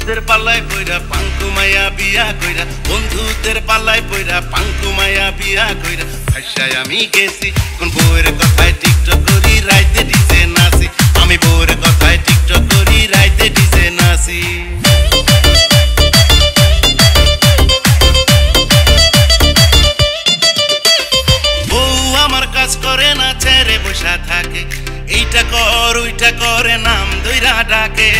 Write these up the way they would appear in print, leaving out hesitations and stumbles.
বন্ধুদের পাল্লায় পইরা পাঙ্কু মায়া বিয়া কইরা, বন্ধুদের পাল্লায় পইরা পাঙ্কু মায়া বিয়া কইরা ভাষায় আমি গেছি কোন বউয়ের কথায় টিকটক করি রাইতে ডিজে নাচি, আমি বউয়ের কথায় টিকটক করি রাইতে ডিজে নাচি। বউ আমার কাজ করে না ছেড়ে বসা থাকে, এইটা কর ওইটা করে নাম দইরা ডাকে।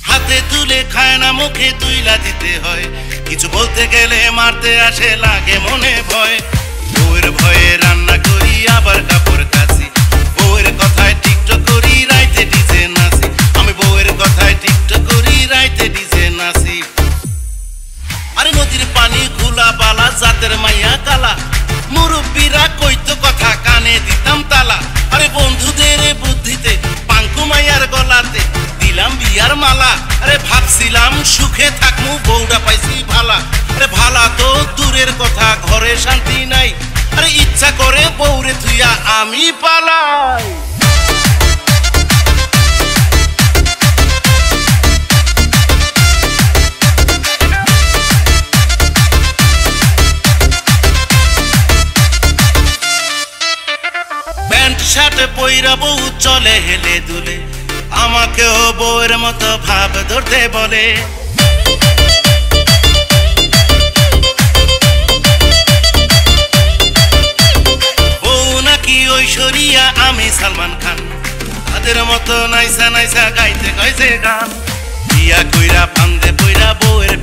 হাতে তুলে খায় না মুখে তুইলা দিতে হয়, কিছু বলতে গেলে মারতে আসে লাগে মনে ভয়। বউয়ের ভয়ে রান্না করি আবার কাপড় কাচি, বউয়ের কথায় টিকটক করি রাইতে ডিজে নাচি, আমি বউয়ের কথায় টিকটক করি রাইতে ডিজে নাচি। আরে নদীর পানি খোলা বালা জাতের মাইয়া কালা, মুরব্বীরা কইতো কথা কানে দিতাম তালা। আরে বন্ধুদের বুদ্ধিতে পাঙ্কু মাইয়ার গলাতে দিলাম বিয়ার মালা। আরে ভাবছিলাম সুখে থাকমু বউটা পাইছি ভালা, আরে ভালা তো দূরের কথা ঘরে শান্তি নাই। আরে ইচ্ছা করে বউরে থুইয়া আমি পালাই। প্যান্ট শার্ট পইরা বউ চলে হেলে দুলে, আমাকেও বউয়ের মতো ভাব ধরতে বলে। বউ নাকি ঐশ্বরিয়া আমি সালমান খান, তাদের মতো নাইসা নাইসা গাইতে গাইছে গান। বিয়া কইরা ফান্দে পইরা বউয়ের